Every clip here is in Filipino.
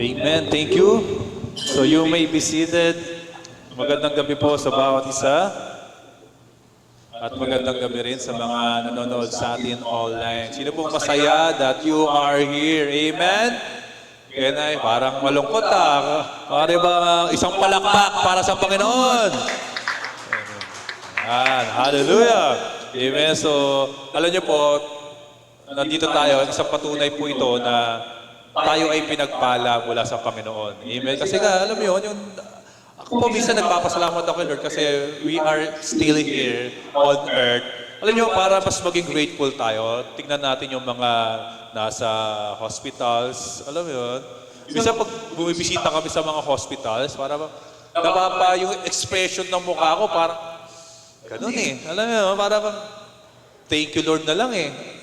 Amen. Thank you. So you may be seated. Magandang gabi po sa bawat isa. At magandang gabi rin sa mga nanonood sa atin online. Sino pong masaya that you are here? Amen? Kaya na parang malungkot Pare ba isang palakpak para sa Panginoon? Amen. Hallelujah. Amen. So, alam niyo po, nandito tayo, isang patunay po ito na tayo ay pinagpala mula sa Panginoon. Amen. Kasi nga, alam mo yun, ako po minsan nagpapasalamat ako kay Lord kasi we are still here on earth. Alam niyo, para mas maging grateful tayo, tingnan natin yung mga nasa hospitals. Alam mo yun? Minsan pag bumibisita kami sa mga hospitals, para napapa yung expression ng mukha ko, parang ganun Alam mo yun, para thank you Lord na lang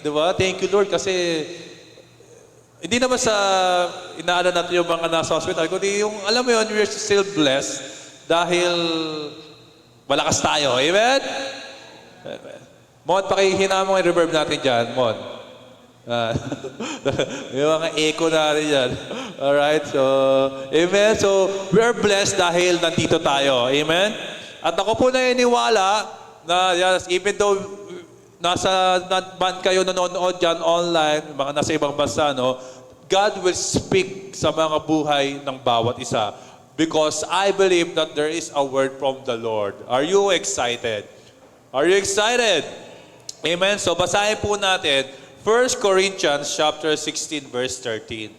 Di ba? Thank you Lord kasi hindi naman sa inaala natin yung mga nasa hospital, kundi yung, alam mo yun, we're still blessed dahil malakas tayo. Amen? Amen. Mon, pakihina mo yung reverb natin dyan. Mon. May mga echo natin dyan. Alright, so, amen. So, we're blessed dahil nandito tayo. Amen? At ako po naniniwala na, yes, even though nasa man kayo nanonood dyan online, mga nasa ibang bansa, no? God will speak sa mga buhay ng bawat isa. Because I believe that there is a word from the Lord. Are you excited? Are you excited? Amen. So basahin po natin 1 Corinthians chapter 16 verse 13.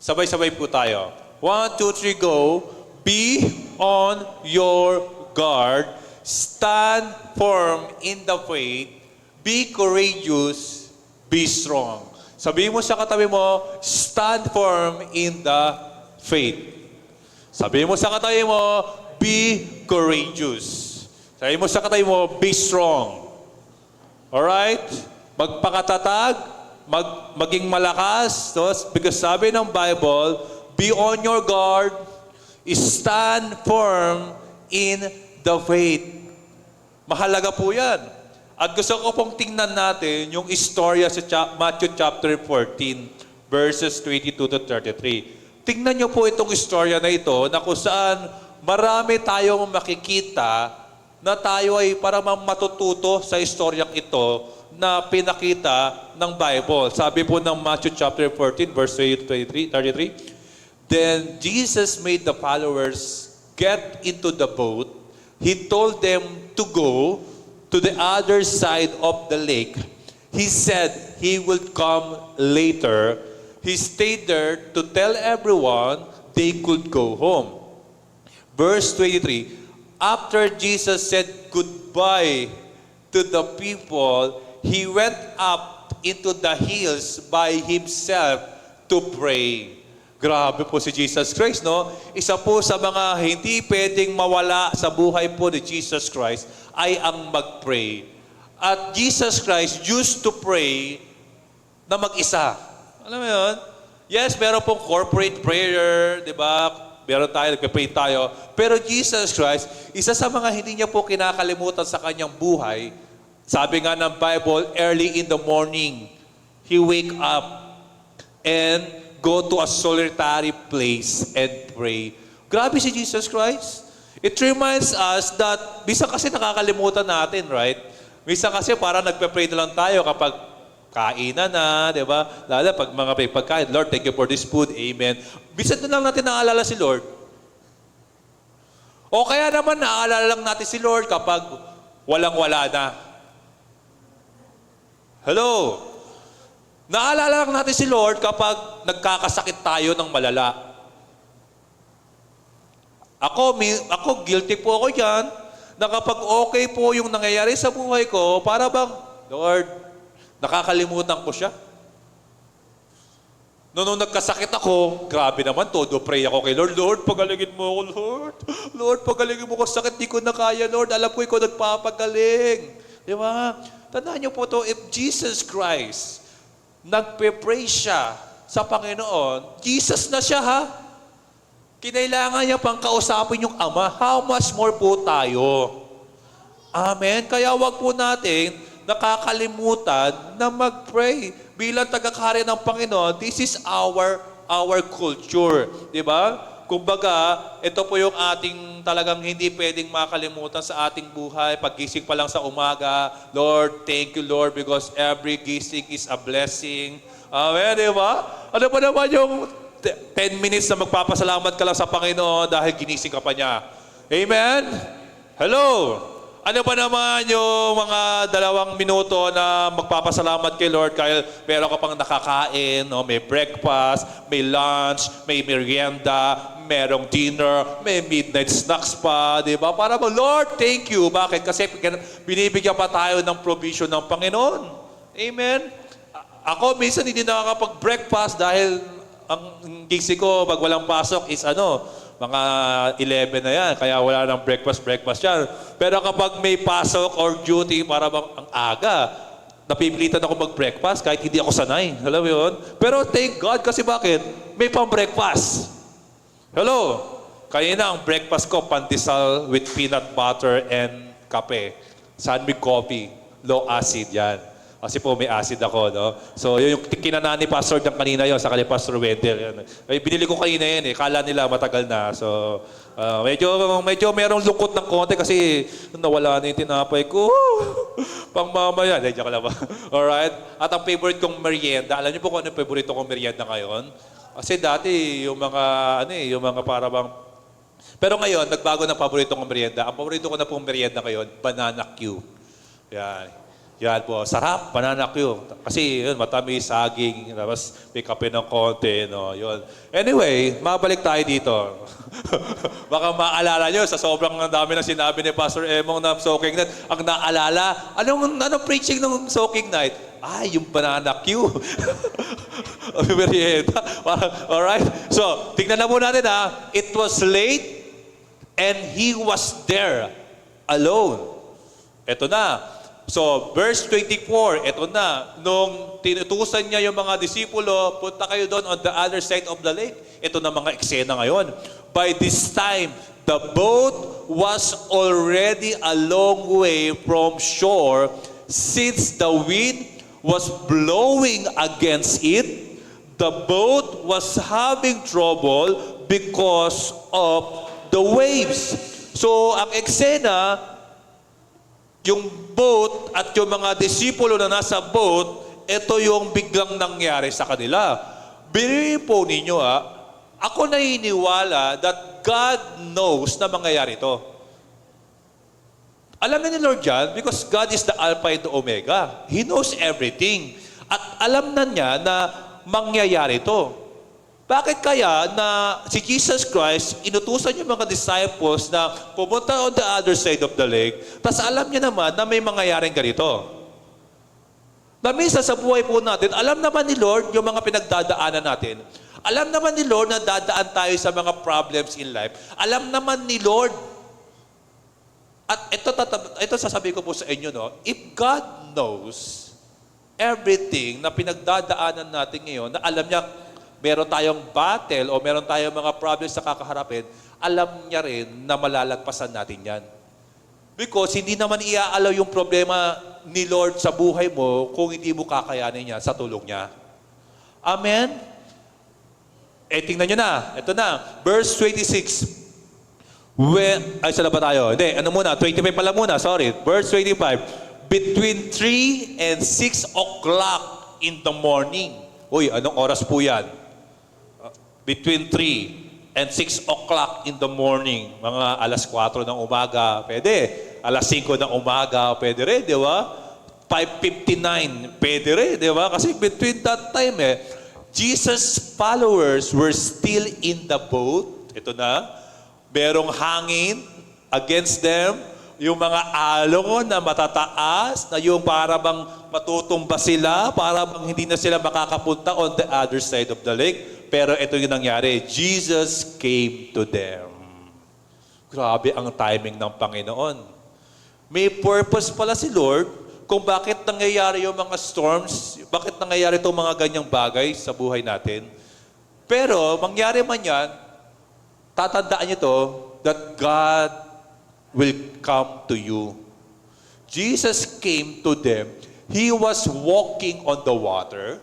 Sabay-sabay po tayo. 1, 2, 3, go. Be on your guard. Stand firm in the faith. Be courageous, be strong. Sabihin mo sa katabi mo, stand firm in the faith. Sabihin mo sa katabi mo, be courageous. Sabihin mo sa katabi mo, be strong. Alright? Magpakatatag, maging malakas. No? Because sabi ng Bible, be on your guard, stand firm in the faith. Mahalaga po yan. At gusto ko pong tingnan natin yung istorya sa Matthew chapter 14, verses 22 to 33. Tingnan niyo po itong istorya na ito na kung saan marami tayong makikita na tayo ay para matututo sa istoryang ito na pinakita ng Bible. Sabi po ng Matthew chapter 14, verse 33, Then Jesus made the followers get into the boat. He told them to go to the other side of the lake. He said he would come later. He stayed there to tell everyone they could go home. Verse 23, after Jesus said goodbye to the people, he went up into the hills by himself to pray. Grabe po si Jesus Christ, no? Isa po sa mga hindi pwedeng mawala sa buhay po ni Jesus Christ ay ang mag-pray. At Jesus Christ used to pray na mag-isa. Alam mo yun? Yes, meron pong corporate prayer, di ba? Meron tayo, nagpe-pray tayo. Pero Jesus Christ, isa sa mga hindi niya po kinakalimutan sa kanyang buhay, sabi nga ng Bible, early in the morning, he wake up and go to a solitary place and pray. Grabe si Jesus Christ. It reminds us that, bisa kasi nakakalimutan natin, right? Bisa kasi parang nagpe-pray na lang tayo kapag kainan na, di ba? Lalo pag mga pagkain, Lord, thank you for this food, amen. Bisa na lang natin naaalala si Lord. O kaya naman naaalala lang natin si Lord kapag walang-wala na. Hello? Naalala lang natin si Lord kapag nagkakasakit tayo ng malala. Ako, guilty po ako yan, na kapag okay po yung nangyayari sa buhay ko, para bang, Lord, nakakalimutan ko siya. Nung nagkasakit ako, grabe naman, todo pray ako kay Lord. Lord, pagalingin mo ako, Lord. Lord, pagalingin mo ko sakit, di ko na kaya, Lord. Alam ko, ikaw nagpapagaling. Di ba? Tandaan niyo po to, if Jesus Christ, nagpe-pray siya sa Panginoon, Jesus na siya ha. Kinailangan niya pang kausapin yung Ama. How much more po tayo? Amen? Kaya wag po natin nakakalimutan na mag-pray. Bilang tagakari ng Panginoon, this is our our culture. Di ba? Kumbaga, ito po yung ating talagang hindi pwedeng makalimutan sa ating buhay. Paggising pa lang sa umaga, Lord, thank you, Lord, because every gising is a blessing. Amen, di ba? Ano pa naman yung 10 minutes na magpapasalamat ka lang sa Panginoon dahil ginising ka pa niya? Amen? Hello? Ano pa naman yung mga 2 minuto na magpapasalamat kay Lord kahit meron ka pang nakakain, no? May breakfast, may lunch, may merienda, merong dinner, may midnight snacks pa, di ba? Para bang, Lord, thank you. Bakit? Kasi binibigyan pa tayo ng provision ng Panginoon. Amen? Ako, minsan hindi nakakapag-breakfast dahil ang gising ko pag walang pasok is mga 11 na yan. Kaya wala nang breakfast yan. Pero kapag may pasok or duty, para bang ang aga, napipilitan ako mag-breakfast kahit hindi ako sanay. Alam mo yun? Pero thank God kasi bakit? May pang-breakfast. Hello? Kanina ang breakfast ko, pandesal with peanut butter and kape. San may coffee. Low acid yan. Kasi po may acid ako, no? So, yun yung kinanani Pastor ng kanina yun, sa kanila Pastor Wendell. Yun. Ay, binili ko kanina yun eh. Kala nila matagal na. So, medyo merong lungkot ng konti kasi nawala na yung tinapay ko. Pang mamaya. Diyan ka lang ba? Alright? At ang favorite kong merienda, alam niyo po kung ano yung favorite kong merienda ngayon? Kasi dati, yung mga parabang... Pero ngayon, nagbago ng paborito kong merienda. Ang paborito ko na pong merienda ngayon, banana Q. Yan. Yan po, sarap, banana Q. Kasi yun, matamis, saging, tapos may kape ng konti, no, yun. Anyway, mabalik tayo dito. Baka maalala nyo, sa sobrang dami ng sinabi ni Pastor Emong na soaking night, ang naalala, anong preaching ng soaking night? Yung banana Q. Merienda. Alright? So, tignan na po natin It was late and he was there alone. Ito na. So, verse 24, ito na. Nung tinutusan niya yung mga disipulo, punta kayo doon on the other side of the lake. Ito na mga eksena ngayon. By this time, the boat was already a long way from shore since the wind was blowing against it. The boat was having trouble because of the waves. So, ang eksena, yung boat at yung mga disipulo na nasa boat, ito yung biglang nangyari sa kanila. Bilhin po ninyo ako naniniwala that God knows na mangyayari ito. Alam na ni Lord yan because God is the Alpha and the Omega. He knows everything. At alam na niya na mangyayari ito. Bakit kaya na si Jesus Christ, inutusan yung mga disciples na pumunta on the other side of the lake, tas alam niya naman na may mangyayaring ganito? Na minsan sa buhay po natin, alam naman ni Lord yung mga pinagdadaanan natin. Alam naman ni Lord na dadaan tayo sa mga problems in life. Alam naman ni Lord. At ito sasabihin ko po sa inyo, no? If God knows everything na pinagdadaanan natin ngayon, na alam niya meron tayong battle o meron tayong mga problems na kakaharapin, alam niya rin na malalagpasan natin yan. Because hindi naman iaalaw yung problema ni Lord sa buhay mo kung hindi mo kakayanin niya sa tulong niya. Amen? Tingnan nyo na. Ito na. Verse 26. Saan ba tayo? Hindi, 25 pala muna. Sorry. Verse 25. Between 3 and 6 o'clock in the morning. Uy, anong oras po yan? Between 3 and 6 o'clock in the morning. Mga alas 4 ng umaga, pwede. Alas 5 ng umaga, pwede rin, di ba? 5:59, pwede rin, di ba? Kasi between that time, Jesus' followers were still in the boat. Ito na. Merong hangin against them. Yung mga alon na matataas, na yung para bang matutumba sila, para bang hindi na sila makakapunta on the other side of the lake. Pero ito yung nangyari. Jesus came to them. Grabe ang timing ng Panginoon. May purpose pala si Lord kung bakit nangyayari yung mga storms, bakit nangyayari itong mga ganyang bagay sa buhay natin. Pero, mangyari man yan, tatandaan niyo to, that God will come to you. Jesus came to them. He was walking on the water.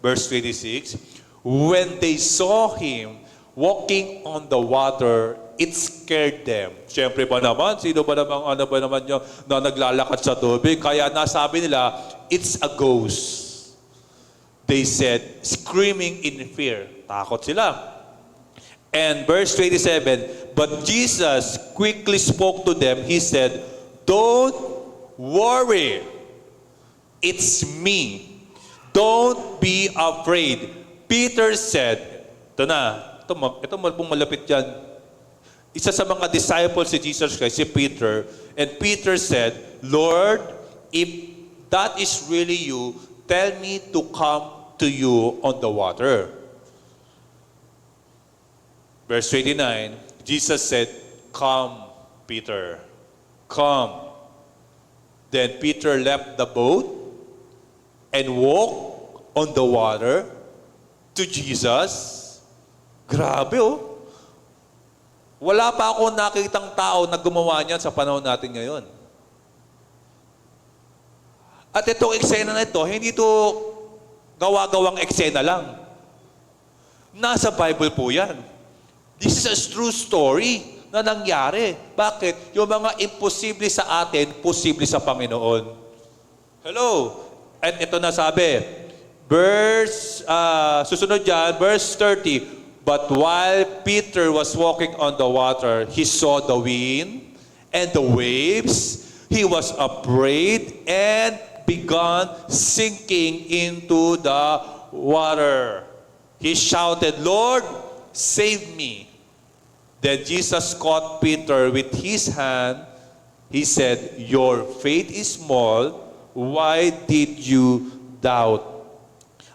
Verse 26. When they saw him walking on the water, it scared them. Siyempre ba naman, sino ba naman, ano ba naman yung na naglalakad sa tubig? Kaya nasabi nila, it's a ghost. They said, screaming in fear. Takot sila. And verse 27, but Jesus quickly spoke to them. He said, don't worry. It's me. Don't be afraid. Peter said, ito pong malapit yan. Isa sa mga disciples si Jesus Christ, si Peter. And Peter said, Lord, if that is really you, tell me to come to you on the water. Verse 29, Jesus said, come, Peter, come. Then Peter left the boat and walked on the water to Jesus. Grabe oh. Wala pa ako nakitang tao na gumawa niyan sa panahon natin ngayon. At itong eksena na ito, hindi ito gawa-gawang eksena lang. Nasa Bible po yan. This is a true story na nangyari. Bakit? Yung mga imposible sa atin, posible sa Panginoon. Hello? At ito na sabi, susunod dyan, verse 30, but while Peter was walking on the water, he saw the wind and the waves. He was afraid and began sinking into the water. He shouted, Lord, save me. Then Jesus caught Peter with his hand. He said, your faith is small. Why did you doubt?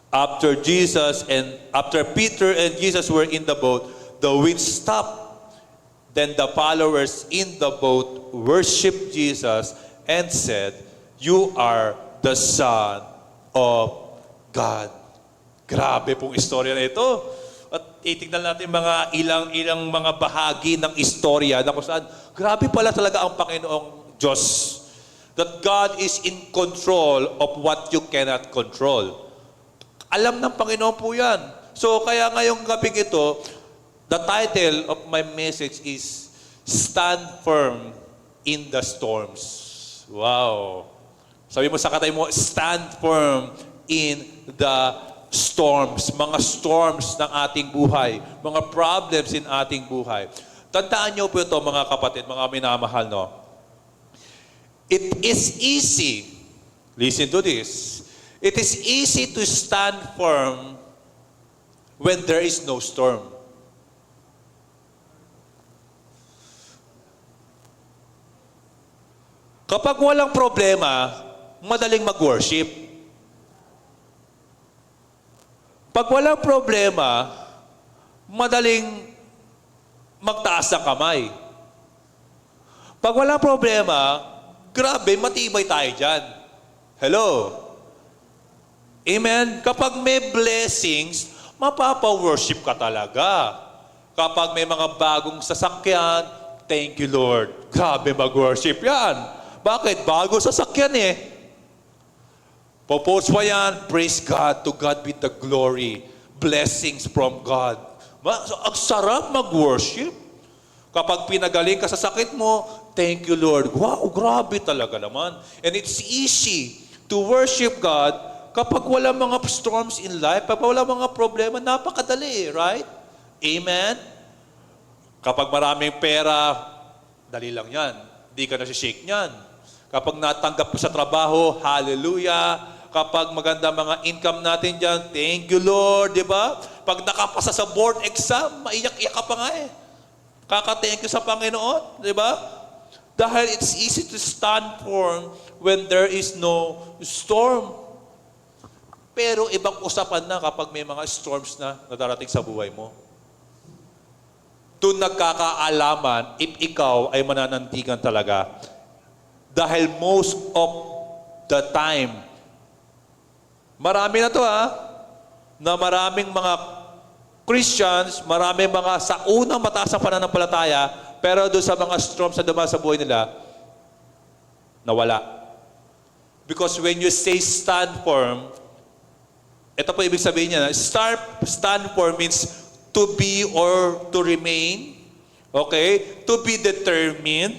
After Peter and Jesus were in the boat, the wind stopped. Then the followers in the boat worshiped Jesus and said, you are the Son of God. Grabe pong istorya na ito. At itignan natin mga ilang mga bahagi ng istorya na kung saan, grabe pala talaga ang Panginoong Diyos. That God is in control of what you cannot control. Alam ng Panginoon po yan. So kaya ngayong gabing ito, the title of my message is, Stand Firm in the Storms. Wow. Sabi mo sa katay mo, stand firm in the storms. Mga storms ng ating buhay. Mga problems in ating buhay. Tandaan niyo po ito mga kapatid, mga minamahal, no? It is easy. Listen to this. It is easy to stand firm when there is no storm. Kapag walang problema, madaling mag-worship. Pag walang problema, madaling magtaas ng kamay. Pag walang problema, grabe, matibay tayo dyan. Hello? Amen? Kapag may blessings, mapapa-worship ka talaga. Kapag may mga bagong sasakyan, thank you Lord. Grabe mag-worship yan. Bakit? Bago sasakyan eh. Popost pa yan, praise God, to God be the glory. Blessings from God. Ang sarap mag-worship. Kapag pinagaling ka sa sakit mo, thank you Lord. Wow, grabe talaga naman. And it's easy to worship God kapag wala mga storms in life, kapag wala mga problema, napakadali, right? Amen? Kapag maraming pera, dali lang yan. Hindi ka nasishake niyan. Kapag natanggap mo sa trabaho, hallelujah. Kapag maganda mga income natin dyan, thank you Lord, di ba? Pag nakapasa sa board exam, maiyak-iyak ka pa nga eh. Kaka-thank you sa Panginoon, di ba? Dahil it's easy to stand firm when there is no storm. Pero ibang usapan na kapag may mga storms na darating sa buhay mo. Doon nagkakaalaman if ikaw ay mananantigan talaga. Dahil most of the time, marami na to na maraming mga Christians, maraming mga sa unang mataas na pananampalataya, pero doon sa mga storms na dumaan sa buhay nila, nawala. Because when you say stand firm, ito po ibig sabihin niya, stand for means to be or to remain. Okay? To be determined,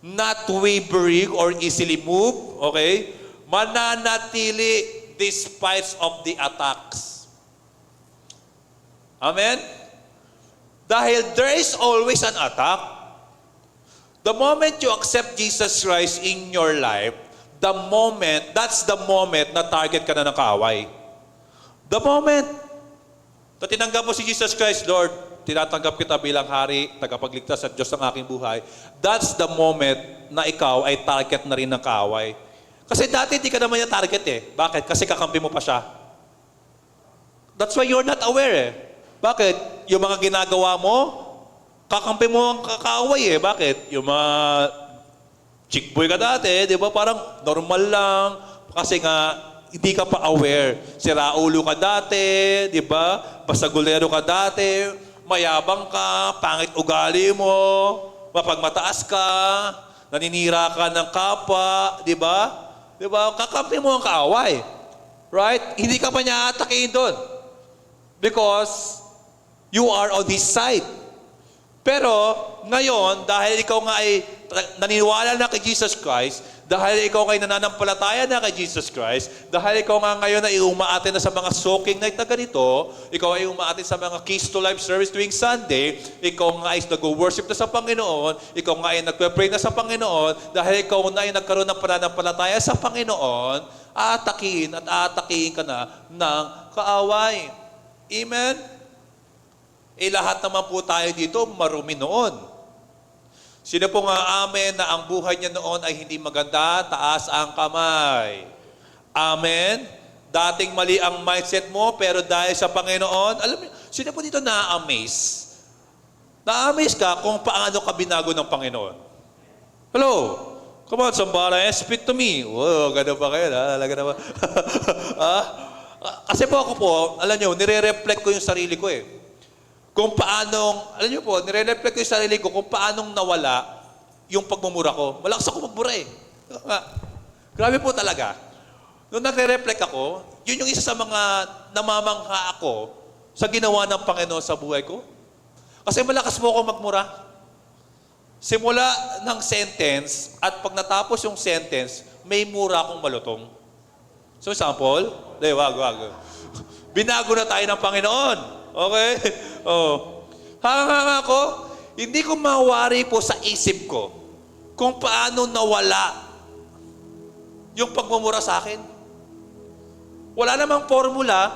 not wavering or easily moved. Okay? Mananatili despite of the attacks. Amen? Dahil there is always an attack. The moment you accept Jesus Christ in your life, that's the moment na target ka na ng kaaway. The moment na tinanggap mo si Jesus Christ, Lord, tinatanggap kita bilang hari, tagapagligtas at Diyos ng aking buhay, that's the moment na ikaw ay target na rin ng kaaway. Kasi dati hindi ka naman yung target eh. Bakit? Kasi kakampi mo pa siya. That's why you're not aware eh. Bakit? Yung mga ginagawa mo, kakampi mo ang kaaway eh. Bakit? Yung mga chick boy ka dati, di ba? Parang normal lang. Kasi nga, hindi ka pa aware. Siraulo ka dati, di ba? Basagulero ka dati, mayabang ka, pangit ugali mo, mapagmataas ka, naninira ka ng kapwa, di ba? Di ba? Kakampi mo ang kaaway. Right? Hindi ka pa niya atakihin doon. Because you are on his side. Pero ngayon, dahil ikaw nga ay naniniwala na kay Jesus Christ, dahil ikaw ay nananampalataya na kay Jesus Christ, dahil ikaw nga ngayon ay umaatin na sa mga soaking night na ganito, ikaw ay umaatin sa mga Keys to Life service tuwing Sunday, ikaw nga ay nag-worship na sa Panginoon, ikaw nga ay nagpe-pray na sa Panginoon, dahil ikaw na ay nagkaroon ng pananampalataya sa Panginoon, aatakihin at aatakihin ka na ng kaaway. Amen? Lahat naman po tayo dito marumi noon. Sino po nga amen na ang buhay niya noon ay hindi maganda? Taas ang kamay. Amen? Dating mali ang mindset mo, pero dahil sa Panginoon, alam mo, sino po dito na-amaze? Na-amaze ka kung paano ka binago ng Panginoon? Hello? Come on, somebody, speak to me. Wow, gano'n ba kayo? Talaga naman. Kasi po ako po, alam nyo, nire-reflect ko yung sarili ko eh. Kung paanong, alam niyo po, nire-reflect ko yung sarili ko kung paanong nawala yung pagmumura ko. Malakas ako magmura eh. Grabe po talaga. Nung nagre-reflect ako, yun yung isa sa mga namamangha ako sa ginawa ng Panginoon sa buhay ko. Kasi malakas po ako magmura. Simula ng sentence, at pag natapos yung sentence, may mura akong malutong. So, example, wag. Binago na tayo ng Panginoon. Okay? Hanga ko, hindi ko mawari po sa isip ko kung paano nawala yung pagmumura sa akin. Wala namang formula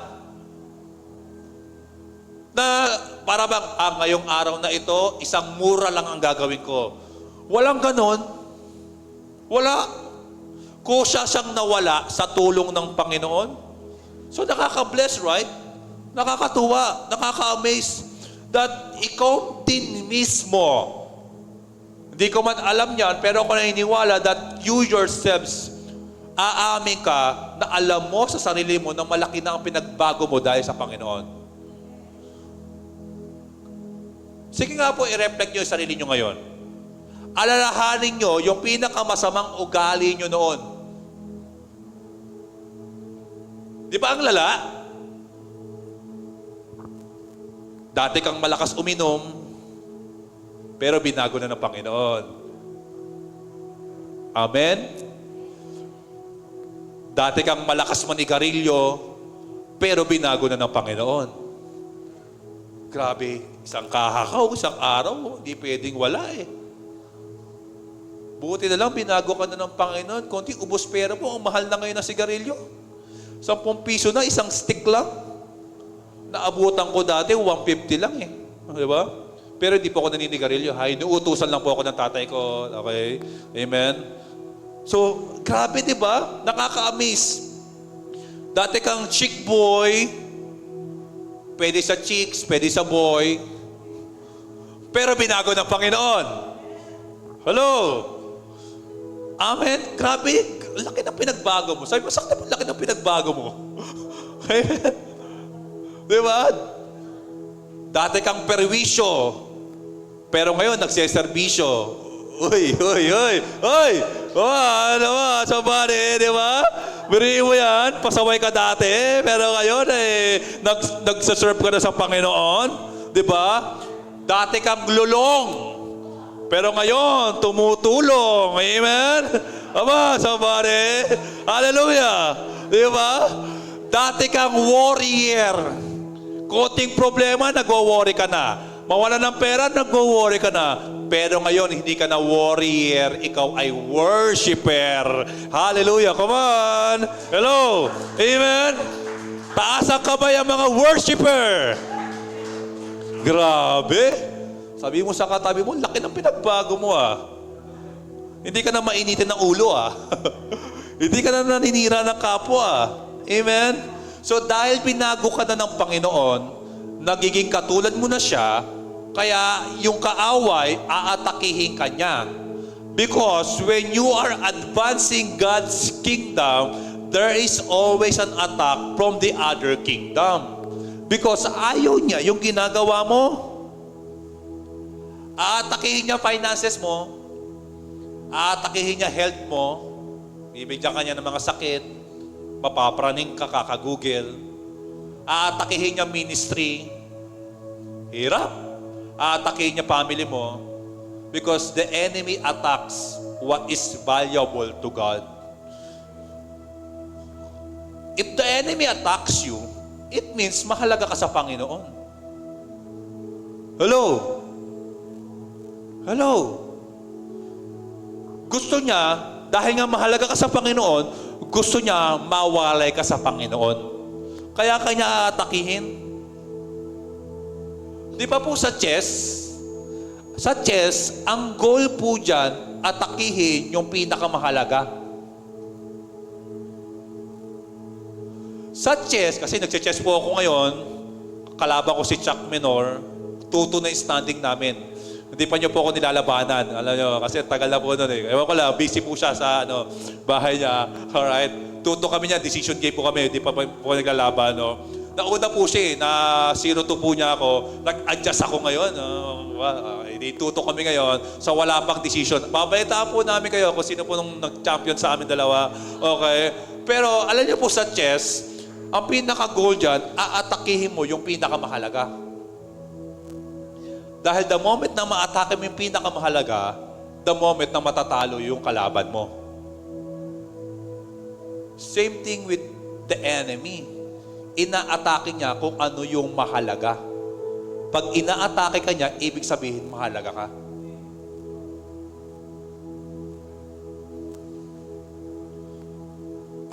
na para bang, ngayong araw na ito, isang mura lang ang gagawin ko. Walang ganon. Wala. Kusya siyang nawala sa tulong ng Panginoon. So nakaka-bless, right? Nakakatuwa, nakaka-amaze that ikaw din mismo, hindi ko man alam yan, pero ako naniniwala that you yourselves, aamin ka na alam mo sa sarili mo na malaki na ang pinagbago mo dahil sa Panginoon. Sige nga po, i-reflect nyo yung sarili nyo ngayon. Alalahanin nyo yung pinakamasamang ugali nyo noon. Di ba ang lala? Dati kang malakas uminom, pero binago na ng Panginoon. Amen? Dati kang malakas manigarilyo, pero binago na ng Panginoon. Grabe, isang kahakaw, isang araw, hindi pwedeng wala eh. Buti na lang, binago ka na ng Panginoon. Konti, ubos pera mo, ang mahal na ngayon ng sigarilyo. 10 piso na, isang stick lang. Naabutan ko dati, 150 lang eh. Di ba? Pero hindi po ako naninigarilyo. Inuutusan lang po ako ng tatay ko. Okay? Amen? So, grabe di ba? Nakaka-amaze. Dati kang chick boy, pwede sa chicks, pwede sa boy, pero binago ng Panginoon. Hello? Amen? Grabe. Laki ng pinagbago mo. Sabi mo, sakit mo, laki ng pinagbago mo. Amen? Diba? Dati kang perwisyo, pero ngayon nagseserbisyo. Uy! Ano ba? Somebody, di ba? Biriin mo yan, pasaway ka dati, pero ngayon nagsaserve ka na sa Panginoon. Di ba? Dati kang lulong, pero ngayon tumutulong. Amen? Aba, somebody. Hallelujah. Di ba? Dati kang warrior. Konting problema, nagwo-worry ka na. Mawala ng pera, nagwo-worry ka na. Pero ngayon, hindi ka na warrior, ikaw ay worshiper. Hallelujah. Come on. Hello. Amen. Taas ang kamay ang mga worshiper. Grabe. Sabi mo sa katabi mo, laki ng pinagbago mo ah. Hindi ka na mainitin ng ulo ah. Hindi ka na naninira ng kapwa. Amen. So dahil binago ka na ng Panginoon, nagiging katulad mo na siya, kaya yung kaaway, aatakihin ka niya. Because when you are advancing God's kingdom, there is always an attack from the other kingdom. Because ayaw niya yung ginagawa mo. Aatakihin niya finances mo. Aatakihin niya health mo. Bibigyan ka niya ng mga sakit. Mapapraning ka, kaka-Google. Aatakihin niya ministry. Hirap. Aatakihin niya family mo. Because the enemy attacks what is valuable to God. If the enemy attacks you, it means mahalaga ka sa Panginoon. Hello? Hello? Gusto niya, dahil nga mahalaga ka sa Panginoon, gusto niya mawalay ka sa Panginoon. Kaya kanya aatakihin. Di ba po sa chess? Sa chess, ang goal po dyan, atakihin yung pinakamahalaga. Sa chess, kasi nagche-chess po ako ngayon, kalaban ko si Chuck Menor, 2-2 na yung standing namin. Hindi pa niyo po ako nilalabanan. Alam niyo, kasi tagal na po nun eh. Ewan ko lang, busy po siya sa bahay niya. Alright? 2-2 kami niya, decision game po kami. Hindi pa po naglalaban. No? Nauna po siya na 0-2 po niya ako. Nag-adjust ako ngayon. Hindi 2-2 kami ngayon. So wala pang decision. Babalitaan po namin kayo kung sino po nung nag-champion sa amin dalawa. Okay? Pero alam niyo po sa chess, ang pinaka-goal dyan, aatakihin mo yung pinakamahalaga. Dahil the moment na ma-atake mo yung pinakamahalaga, the moment na matatalo yung kalaban mo. Same thing with the enemy. Inaatake niya kung ano yung mahalaga. Pag inaatake ka niya, ibig sabihin mahalaga ka.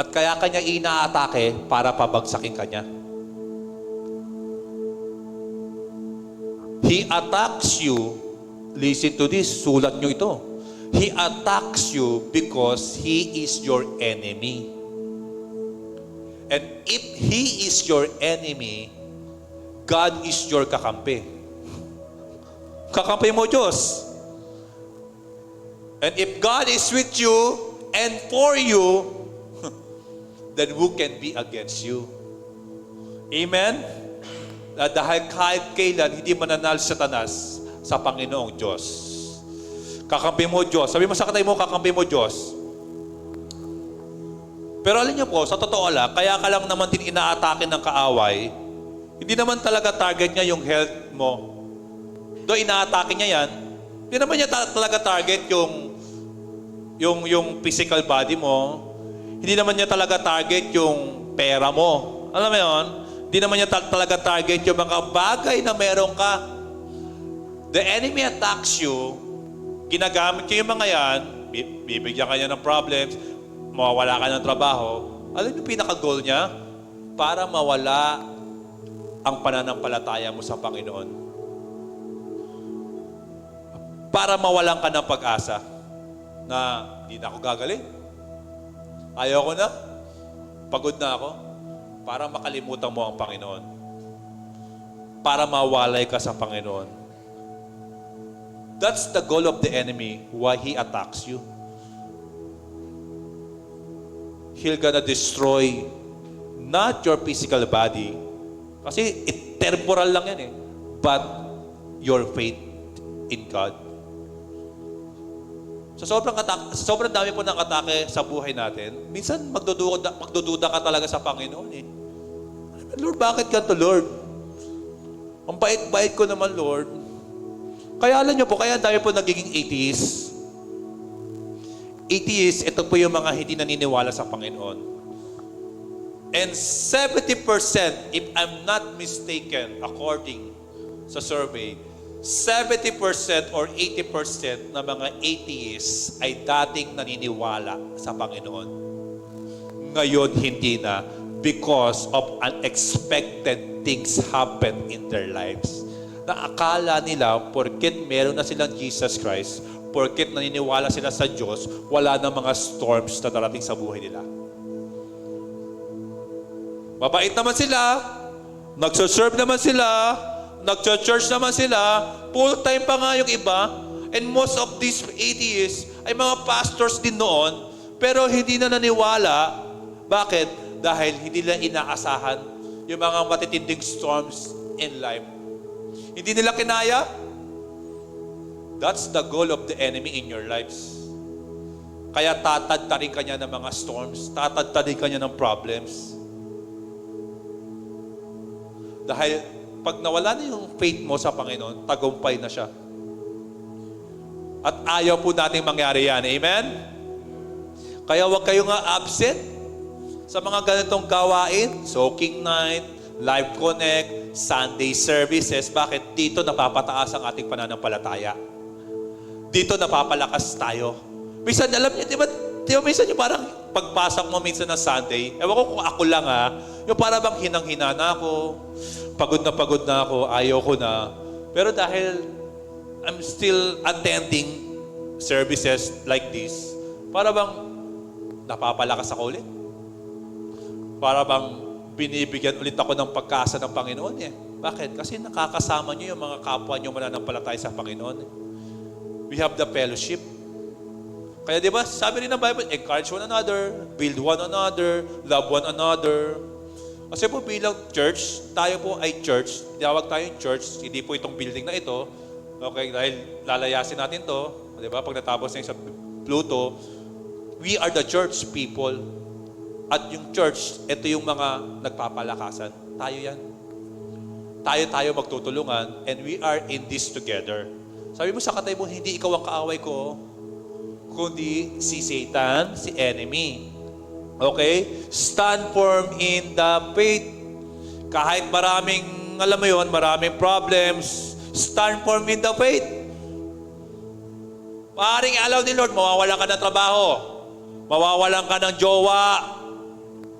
At kaya kanya inaatake para pabagsakin ka niya. He attacks you, listen to this, sulat nyo ito. He attacks you because he is your enemy. And if he is your enemy, God is your kakampi. Kakampi mo Diyos. And if God is with you and for you, then who can be against you? Amen? Dahil kahit kailan, hindi mananalo si Satanas sa Panginoong Diyos. Kakampi mo Diyos. Sabi mo sa katay mo, kakampi mo Diyos. Pero alam niyo po, sa totoo lang, kaya ka lang naman din inaatake ng kaaway, hindi naman talaga target niya yung health mo. Doon inaatake niya yan, hindi naman niya talaga target yung physical body mo. Hindi naman niya talaga target yung pera mo. Alam mo yun? Hindi naman niya talaga target yung mga bagay na meron ka. The enemy attacks you, ginagamit niya yung mga yan, bibigyan ka niya ng problems, mawawala ka ng trabaho. Alam niyo pinaka-goal niya? Para mawala ang pananampalataya mo sa Panginoon. Para mawalan ka ng pag-asa na hindi na ako gagaling. Ayaw ko na. Pagod na ako. Para makalimutan mo ang Panginoon. Para mawalay ka sa Panginoon. That's the goal of the enemy, why he attacks you. He'll gonna destroy not your physical body, kasi temporal lang yan but your faith in God. Sa sobrang dami po ng atake sa buhay natin, minsan magdududa ka talaga sa Panginoon eh. Lord, bakit ganito, Lord? Ang bait-bait ko naman, Lord. Kaya alam niyo po, kaya dami po nagiging atheist. Atheist, ito po yung mga hindi naniniwala sa Panginoon. And 70%, if I'm not mistaken, according sa survey, 70% or 80% na mga atheists ay dating naniniwala sa Panginoon. Ngayon, hindi na because of unexpected things happen in their lives. Na akala nila, porket meron na silang Jesus Christ, porket naniniwala sila sa Diyos, wala na mga storms na darating sa buhay nila. Mabait naman sila, nagsaserve naman sila, nagcha-church naman sila, full-time pa nga yung iba, and most of these atheists ay mga pastors din noon, pero hindi na naniwala. Bakit? Dahil hindi nila inaasahan yung mga matitinding storms in life. Hindi nila kinaya. That's the goal of the enemy in your lives. Kaya tatadtarin ka niya ng mga storms, tatadtarin ka niya ng problems. Dahil pag nawala na yung faith mo sa Panginoon, tagumpay na siya. At ayaw po nating mangyari yan. Amen? Kaya huwag kayo nga absent sa mga ganitong gawain. Soaking night, live connect, Sunday services. Bakit? Dito napapataas ang ating pananampalataya. Dito napapalakas tayo. Minsan, alam niyo, di ba minsan yung parang pagpasok mo minsan ng Sunday, ewan ko kung ako lang yung parang bang hinang-hina na ako, pagod na ako, ayaw ko na. Pero dahil I'm still attending services like this, para bang napapalakas ako ulit. Para bang binibigyan ulit ako ng pagkasa ng Panginoon eh. Bakit? Kasi nakakasama niyo yung mga kapwa niyo mananampalataya sa Panginoon. We have the fellowship. Kaya di ba, sabi rin ng Bible, encourage one another, build one another, love one another. Kasi po bilang church, tayo po ay church, tinawag tayong church, hindi po itong building na ito. Okay, dahil lalayasin natin to, di ba, pag natapos na yung sa Pluto, we are the church people. At yung church, ito yung mga nagpapalakasan. Tayo yan. Tayo magtutulungan, and we are in this together. Sabi mo sa katay mo, hindi ikaw ang kaaway ko, kundi si Satan, si enemy. Okay? Stand firm in the faith. Kahit maraming, alam mo yun, maraming problems, stand firm in the faith. Maaaring alaw ni Lord, mawawalan ka ng trabaho, mawawalan ka ng jowa,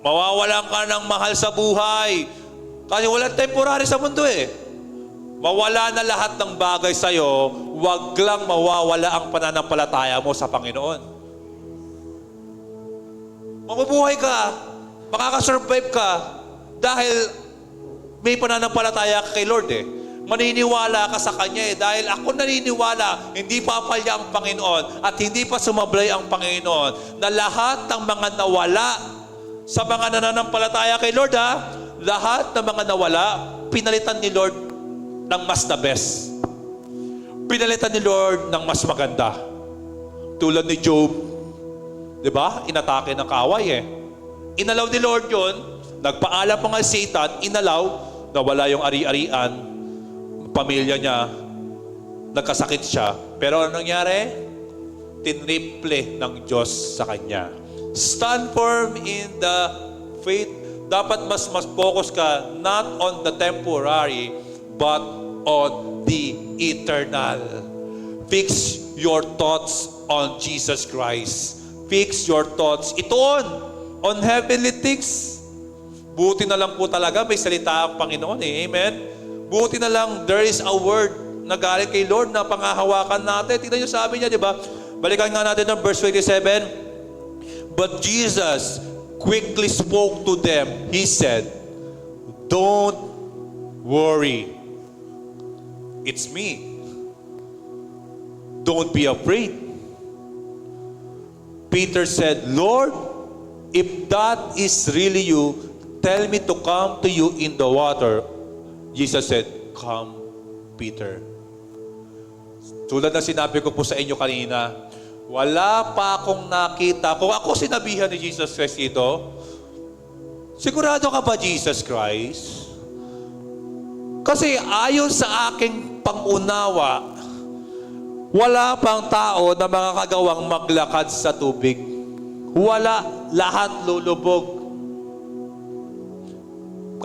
mawawalan ka ng mahal sa buhay. Kasi walang temporary sa mundo eh. Mawala na lahat ng bagay sa'yo, wag lang mawawala ang pananampalataya mo sa Panginoon. Mabubuhay ka, makakasurvive ka, dahil may pananampalataya ka kay Lord eh. Maniniwala ka sa Kanya eh. Dahil ako naniniwala, hindi papalya ang Panginoon at hindi pa sumablay ang Panginoon na lahat ng mga nawala sa mga nananampalataya kay Lord lahat ng mga nawala, pinalitan ni Lord ng mas the best. Pinalitan ni Lord ng mas maganda. Tulad ni Job, di ba? Inatake ng kaaway eh. Inalaw ni Lord yun, nagpaalam pa nga Satan, inalaw, nawala yung ari-arian, pamilya niya, nagkasakit siya. Pero ano nangyari? Tinriple ng Diyos sa kanya. Stand firm in the faith. Dapat mas focus ka not on the temporary, but on the eternal. Fix your thoughts on Jesus Christ. Fix your thoughts. Ito on heavenly things. Buti na lang po talaga may salita ang Panginoon eh. Amen? Buti na lang there is a word na galing kay Lord na pangahawakan natin. Tignan niyo sabi niya, di ba? Balikan nga natin ng verse 27. But Jesus quickly spoke to them. He said, "Don't worry. It's me. Don't be afraid." Peter said, "Lord, if that is really you, tell me to come to you in the water." Jesus said, "Come, Peter." Tulad na sinabi ko po sa inyo kanina, Wala pa akong nakita. Kung ako sinabihan ni Jesus Christ ito, sigurado ka ba, Jesus Christ? Kasi ayon sa aking pangunawa, wala pang tao na makakagawang maglakad sa tubig. Wala. Lahat lulubog.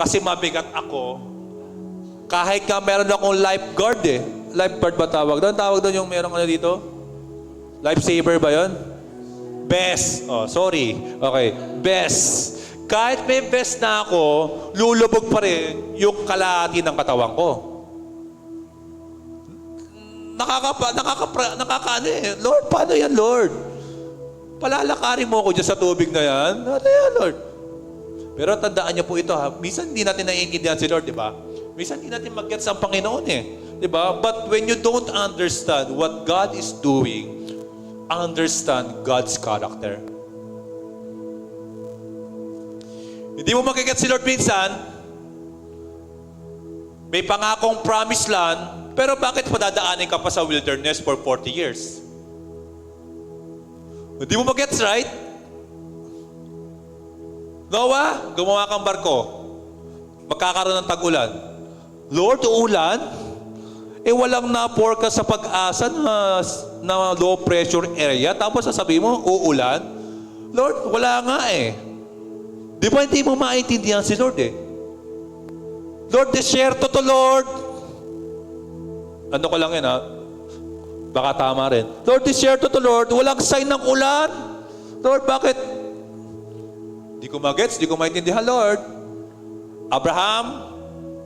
Kasi mabigat ako. Kahit ka meron akong lifeguard eh. Lifeguard ba tawag doon? Tawag doon yung meron ano dito? Lifesaver ba yon? Best. Oh, sorry. Okay. Best. Kahit may best na ako, lulubog pa rin yung kalahati ng katawan ko. Nakakaano eh. Lord, paano yan, Lord? Palalakarin mo ako dyan sa tubig na yan? Ano yan, Lord? Pero tandaan niyo po ito ha, minsan hindi natin naiintindihan si Lord, di ba? Minsan hindi natin mag-gets ang Panginoon eh. Di ba? But when you don't understand what God is doing, understand God's character. Hindi mo mag-gets si Lord minsan, may pangakong promised land, pero bakit padadaanin ka pa sa wilderness for 40 years? Hindi mo mag-gets, right? Noah, gumawa kang barko. Magkakaroon ng tag-ulan. Lord, ulan? Eh walang na-forecast sa pag-asa na low pressure area. Tapos sasabihin mo, uulan? Lord, wala nga eh. Di ba hindi mo maintindihan si Lord eh? Lord, desierto to Lord. Ano ko lang yun ha? Baka tama rin. Lord, desierto to Lord. Walang sign ng ulan. Lord, bakit? Di ko magets, di ko maintindihan, Lord. Abraham,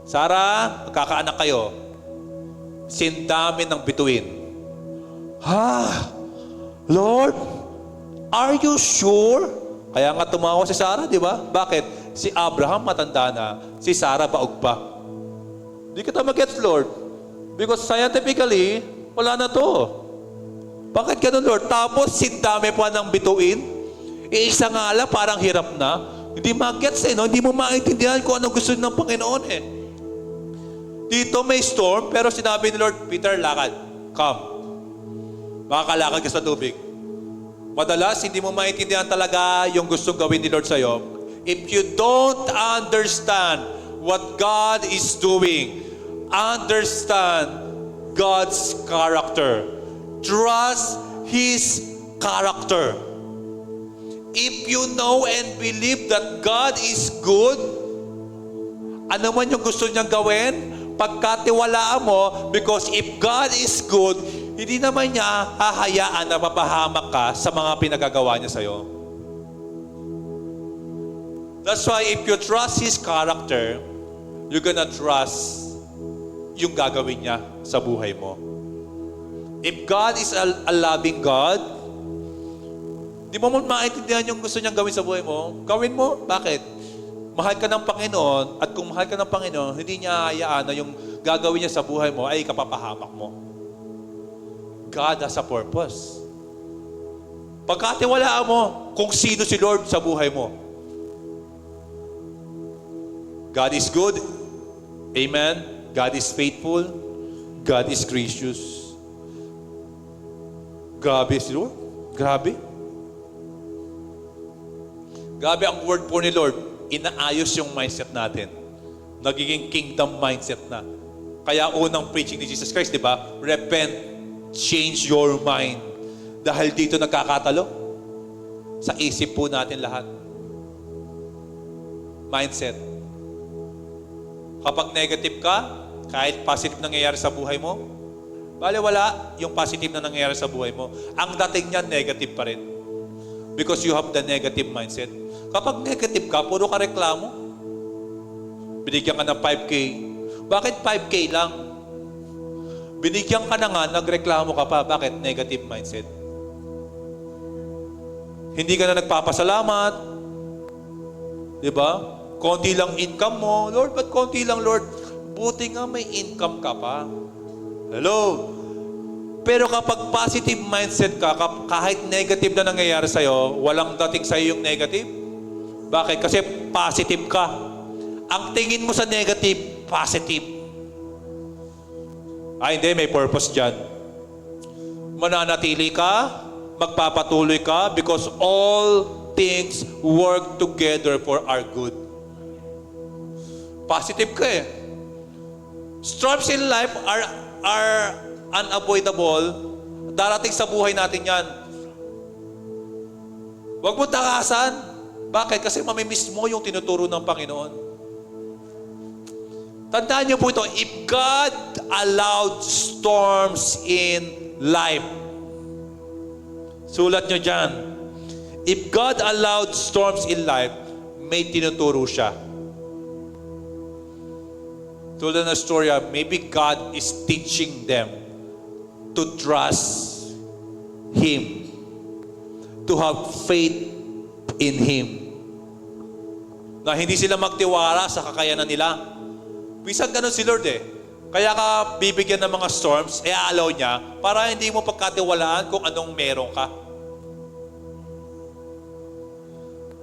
Sarah, magkakaanak kayo. Sindamin ng bituin. Ha? Lord, are you sure? Kaya nga tumawa si Sarah, di ba? Bakit? Si Abraham matanda na, si Sarah baog pa. Di kita magets, Lord. Because scientifically, wala na to. Bakit ganun, Lord? Tapos sindami pa ng bituin? Isa nga lang, parang hirap na. Hindi mag-gets eh, no? Hindi mo maintindihan kung ano gusto ng Panginoon eh. Dito may storm, pero sinabi ni Lord, Peter, lakad. Come. Makakalakad ka sa tubig. Madalas, hindi mo maintindihan talaga yung gustong gawin ni Lord sa'yo. If you don't understand what God is doing, understand God's character. Trust His character. If you know and believe that God is good, ano man yung gusto niyang gawin, pagkatiwalaan mo, because if God is good, hindi naman niya hahayaan na mapahamak ka sa mga pinagagawa niya sa'yo. That's why if you trust His character, you're gonna trust yung gagawin niya sa buhay mo. If God is a loving God, di mo maintindihan yung gusto niyang gawin sa buhay mo, gawin mo. Bakit? Mahal ka ng Panginoon, at kung mahal ka ng Panginoon, hindi niya hayaan na yung gagawin niya sa buhay mo ay kapapahamak mo. God has a purpose. Pagkatiwalaan mo kung sino si Lord sa buhay mo. God is good. Amen. God is faithful. God is gracious. Grabe si Lord. Grabe. Grabe ang word po ni Lord. Inaayos yung mindset natin. Nagiging kingdom mindset na. Kaya unang preaching ni Jesus Christ, di ba? Repent, change your mind. Dahil dito nagkakatalo. Sa isip po natin lahat. Mindset. Kapag negative ka, kahit positive nangyayari sa buhay mo, bale wala yung positive na nangyayari sa buhay mo. Ang dating niyan, negative pa rin. Because you have the negative mindset. Kapag negative ka, puro ka reklamo. Binigyan ka ng 5K. Bakit 5K lang? Binigyan ka na nga, nagreklamo ka pa. Bakit? Negative mindset. Hindi ka na nagpapasalamat. Diba? Konti lang income mo. Lord, ba't konti lang, Lord? Buti nga may income ka pa. Hello? Pero kapag positive mindset ka, kahit negative na nangyayari sa'yo, walang dating sa'yo yung negative. Bakit? Kasi positive ka. Ang tingin mo sa negative, positive. Ay, hindi. May purpose dyan. Mananatili ka magpapatuloy ka because all things work together for our good. Positive ka eh. Storms in life are unavoidable. Darating sa buhay natin yan. Huwag mo takasan. Bakit? Kasi mamimiss mo yung tinuturo ng Panginoon. Tandaan niyo po ito, if God allowed storms in life, sulat niyo dyan, if God allowed storms in life, may tinuturo siya. Tulad ng story, maybe God is teaching them to trust Him, to have faith in Him. Na hindi sila magtiwala sa kakayanan nila. Minsan ganun si Lord eh. Kaya ka bibigyan ng mga storms, i-allow niya para hindi mo pagkatiwalaan kung anong meron ka.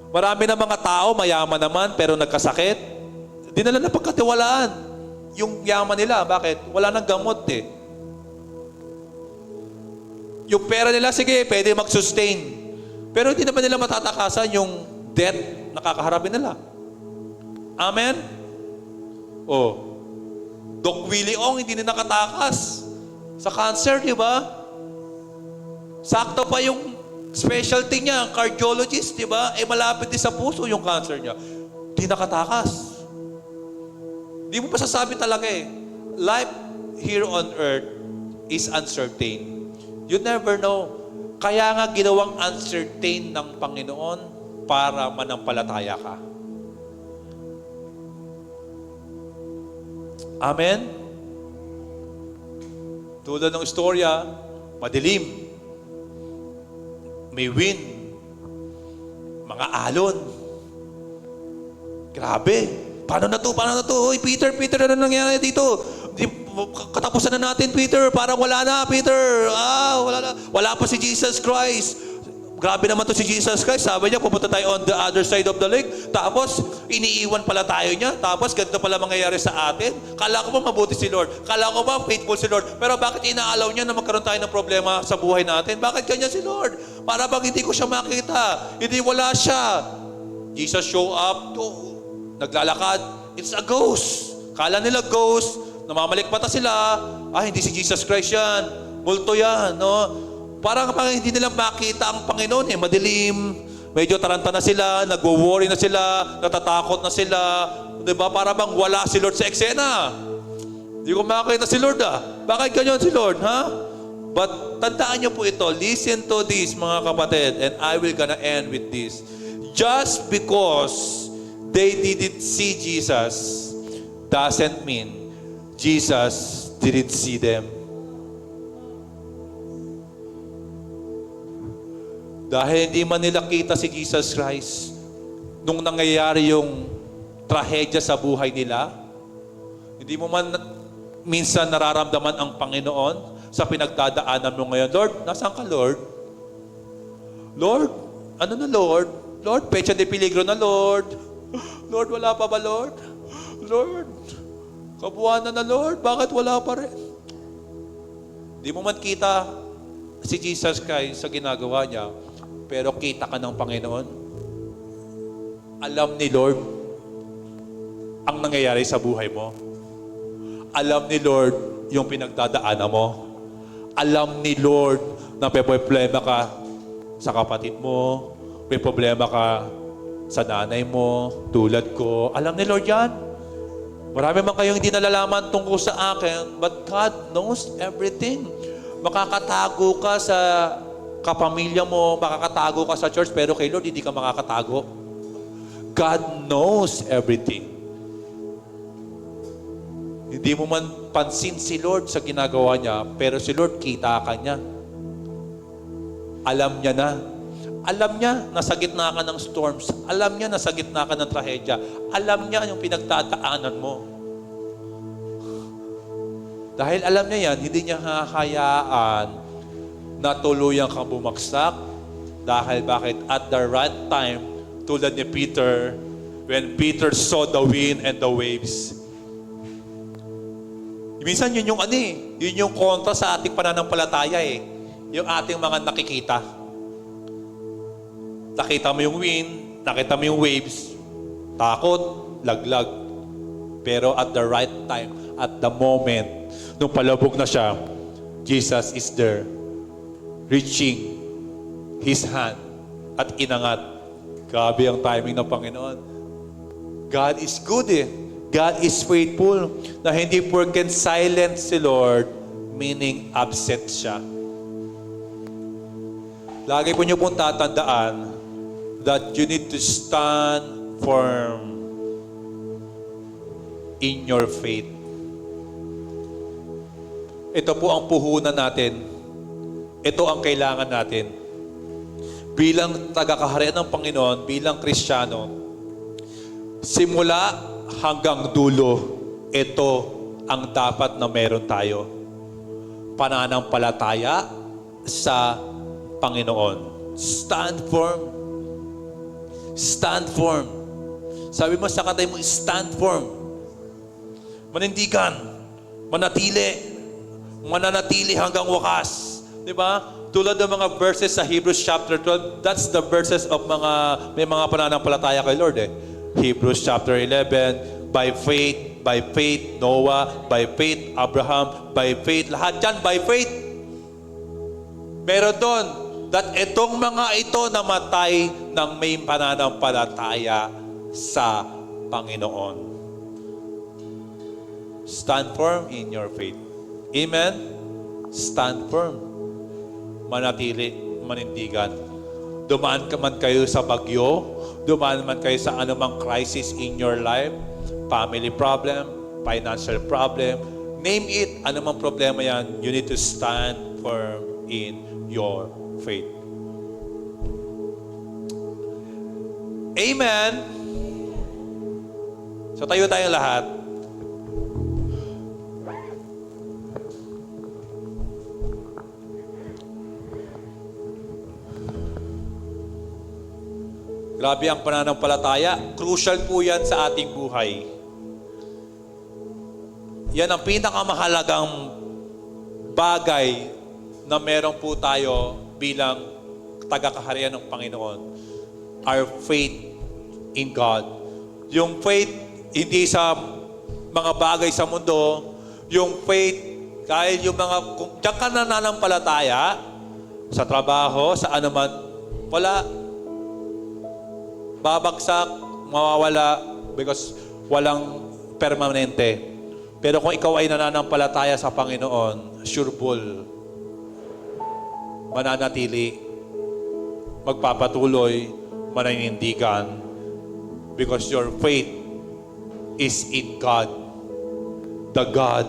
Marami na mga tao, mayaman naman, pero nagkasakit. Di nila na pagkatiwalaan yung yaman nila. Bakit? Wala nang gamot eh. Yung pera nila, sige, pwede mag-sustain. Pero hindi naman nila matatakasan yung debt na kakaharapin nila. Amen? Oh. Doc Willie Ong, hindi na nakatakas sa cancer, di ba? Sakto pa yung specialty niya, cardiologist, di ba? Eh, malapit din sa puso yung cancer niya. Hindi nakatakas. Di mo masasabi talaga eh. Life here on earth is uncertain. You never know. Kaya nga ginawang uncertain ng Panginoon para manampalataya ka. Amen? Tulad ng istorya, madilim, may wind, mga alon. Grabe. Paano na to? Hoy, Peter, ano nangyari dito? Katapusan na natin, Peter. Parang wala na, Peter. Wala na. Wala pa si Jesus Christ. Grabe naman to si Jesus Christ. Sabi niya, pupunta tayo on the other side of the lake. Tapos, iniiwan pala tayo niya. Tapos, ganito pala mangyayari sa atin. Kala ko ba mabuti si Lord? Kala ko ba faithful si Lord? Pero bakit inaalaw niya na magkaroon tayo ng problema sa buhay natin? Bakit ganyan si Lord? Para bang hindi ko siya makita? Hindi wala siya. Jesus show up. Naglalakad. It's a ghost. Kala nila ghost. Namamalikpata sila. Hindi si Jesus Christ yan. Multo yan. No? Parang hindi nila makita ang Panginoon eh. Madilim. Medyo taranta na sila. Nagwo-worry na sila. Natatakot na sila. Diba? Para bang wala si Lord sa eksena. Hindi ko makita si Lord Bakit ganyan si Lord? But tandaan niyo po ito. Listen to this mga kapatid. And I will gonna end with this. Just because they didn't see Jesus doesn't mean Jesus didn't see them. Dahil hindi man nila kita si Jesus Christ nung nangyayari yung trahedya sa buhay nila, hindi mo man minsan nararamdaman ang Panginoon sa pinagdadaanan mo ngayon. Lord, nasaan ka, Lord? Lord, ano na, Lord? Lord, pecha de peligro na, Lord. Lord, wala pa ba, Lord? Lord, kabuuan na, Lord. Bakit wala pa rin? Di mo man kita si Jesus Christ sa ginagawa niya, pero kita ka ng Panginoon. Alam ni Lord ang nangyayari sa buhay mo. Alam ni Lord yung pinagdadaanan mo. Alam ni Lord na may problema ka sa kapatid mo, may problema ka sa nanay mo, tulad ko. Alam ni Lord yan. Marami man kayong hindi nalalaman tungkol sa akin, but God knows everything. Makakatago ka sa kapamilya mo, makakatago ka sa church, pero kay Lord hindi ka makakatago. God knows everything. Hindi mo man pansin si Lord sa ginagawa niya, pero si Lord kita ka niya. Alam niya na. Alam niya na sa gitna ka ng storms. Alam niya na sa gitna ka ng trahedya. Alam niya yung pinagtataanan mo. Dahil alam niya yan, hindi niya hahayaan na tuluyan kang bumagsak. Dahil bakit? At the right time, tulad ni Peter, when Peter saw the wind and the waves. Minsan yun yung yun yung kontra sa ating pananampalataya eh. Yung ating mga nakikita. Nakita mo yung wind, nakita mo yung waves, takot, laglag. Pero at the right time, at the moment, nung palabog na siya, Jesus is there, reaching His hand at inangat. Grabe ang timing ng Panginoon. God is good eh. God is faithful. Na hindi porken silent si Lord, meaning absent siya. Lagi po niyo pong tatandaan that you need to stand firm in your faith. Ito po ang puhunan natin. Ito ang kailangan natin. Bilang tagakaharian ng Panginoon, bilang Kristiyano, simula hanggang dulo, ito ang dapat na meron tayo. Pananampalataya sa Panginoon. Stand firm. Stand firm. Sabi mo sa katay mo, stand firm. Manindigan. Manatili. Mananatili hanggang wakas. Diba? Tulad ng mga verses sa Hebrews chapter 12, that's the verses of may mga pananampalataya kay Lord eh. Hebrews chapter 11, by faith, Noah, by faith, Abraham, by faith, lahat yan, by faith. Meron doon, that itong mga ito namatay ng may pananampalataya sa Panginoon. Stand firm in your faith. Amen? Stand firm. Manatili, manindigan. Dumaan ka man kayo sa bagyo, dumaan man kayo sa anumang crisis in your life, family problem, financial problem, name it, anumang problema yan, you need to stand firm in your faith. Amen? So tayo tayong lahat. Grabe ang pananampalataya. Crucial po yan sa ating buhay. Yan ang pinakamahalagang bagay na meron po tayo bilang tagakaharian ng Panginoon. Our faith in God. Yung faith, hindi sa mga bagay sa mundo. Yung faith, kahit yung mga, kung diyan ka nananampalataya, sa trabaho, sa anuman, wala. Babagsak, mawawala, because walang permanente. Pero kung ikaw ay nananampalataya sa Panginoon, sureball, mananatili, magpapatuloy, mananindigan, because your faith is in God. The God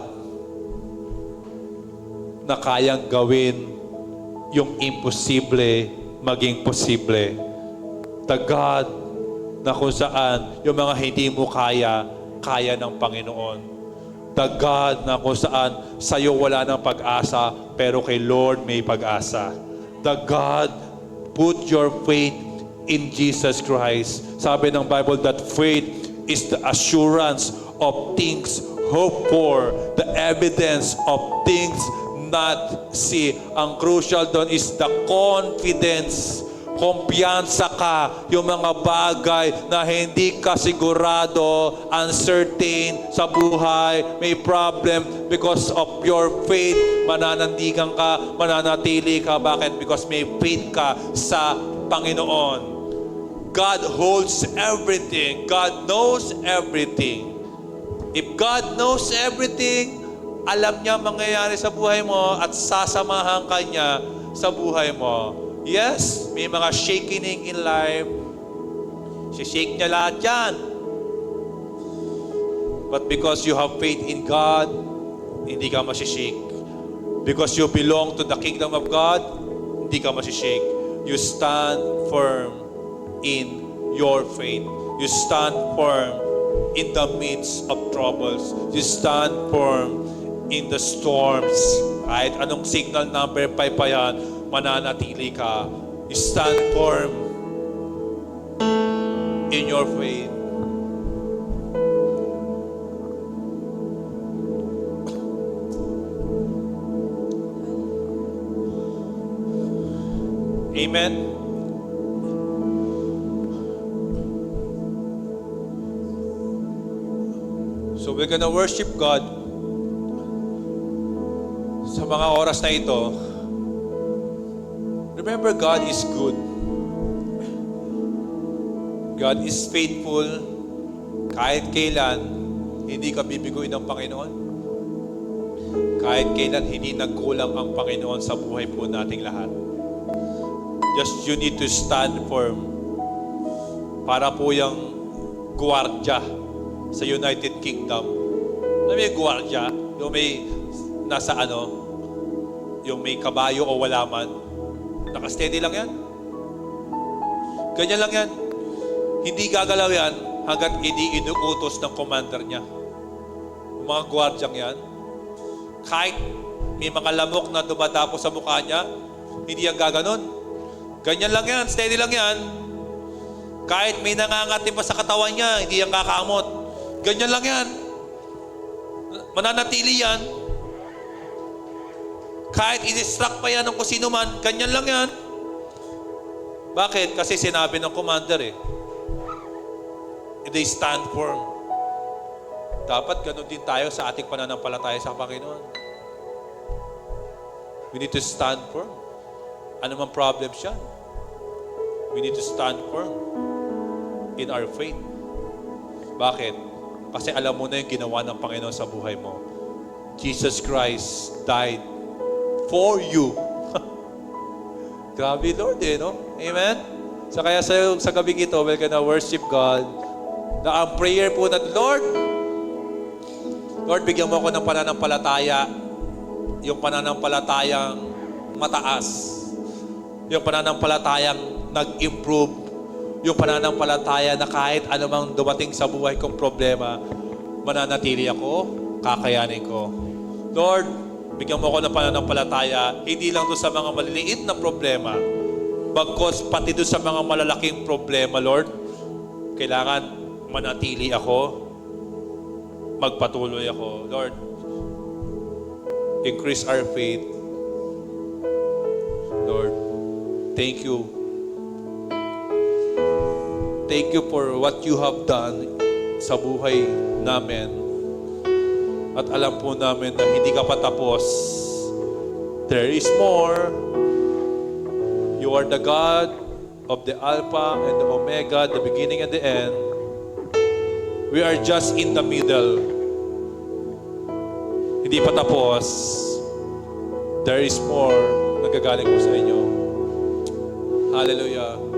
na kayang gawin yung imposible maging posible. The God na kung saan yung mga hindi mo kaya, kaya ng Panginoon. The God na kung saan sa'yo wala ng pag-asa, pero kay Lord may pag-asa. The God, put your faith in Jesus Christ. Sabi ng Bible that faith is the assurance of things hoped for, the evidence of things not see. Ang crucial doon is the confidence. Kumpiyansa ka yung mga bagay na hindi ka sigurado, uncertain sa buhay, may problem, because of your faith, mananandigan ka, mananatili ka. Bakit? Because may faith ka sa Panginoon. God holds everything. God knows everything. If God knows everything, alam niya mangyayari sa buhay mo at sasamahan ka niya sa buhay mo. Yes, may mga shaking in life. Si-shake niya lahat yan. But because you have faith in God, hindi ka masishake. Because you belong to the kingdom of God, hindi ka masishake. You stand firm in your faith. You stand firm in the midst of troubles. You stand firm in the storms. Kahit anong signal number 5 pa yan, mananatili ka. You stand firm in your faith. Amen. we're gonna worship God sa mga oras na ito. Remember, God is good. God is faithful. Kahit kailan, hindi ka bibiguin ng Panginoon. Kahit kailan, hindi nagkulang ang Panginoon sa buhay po nating lahat. Just you need to stand firm. Para po yung guwardya sa United Kingdom. Alam mo yung guwardya? Yung may nasa yung may kabayo o wala man. Nakasteady lang yan. Ganyan lang yan. Hindi gagalaw yan hanggat hindi inuutos ng commander niya. Yung mga guwardyang yan, kahit may mga lamok na dumadapo sa mukha niya, hindi yan gaganon. Ganyan lang yan, steady lang yan. Kahit may nangangati pa sa katawan niya, hindi yan kakamot. Ganyan lang yan. Mananatili yan. Kahit i-distract pa yan ng kung sino man, ganyan lang yan. Bakit? Kasi sinabi ng commander they stand firm. Dapat ganun din tayo sa ating pananampalataya sa Panginoon. We need to stand firm. Ano man problem siya? We need to stand firm in our faith. Bakit? Kasi alam mo na yung ginawa ng Panginoon sa buhay mo. Jesus Christ died for you. Grabe, Lord, no? Amen? So kaya sa gabing ito, we're gonna worship God. Na ang prayer po natin, Lord, bigyan mo ako ng pananampalataya. Yung pananampalatayang mataas. Yung pananampalatayang nag-improve. Yung pananampalataya na kahit anumang dumating sa buhay kong problema, mananatili ako, kakayanin ko. Lord, bigyan mo ako ng pananampalataya, hindi lang doon sa mga maliliit na problema, bagkos pati doon sa mga malalaking problema, Lord, kailangan manatili ako, magpatuloy ako. Lord, increase our faith. Lord, thank you. Thank you for what you have done sa buhay namin. At alam po namin na hindi ka patapos. There is more. You are the God of the Alpha and the Omega, the beginning and the end. We are just in the middle. Hindi pa tapos. There is more nagagaling po sa inyo. Hallelujah.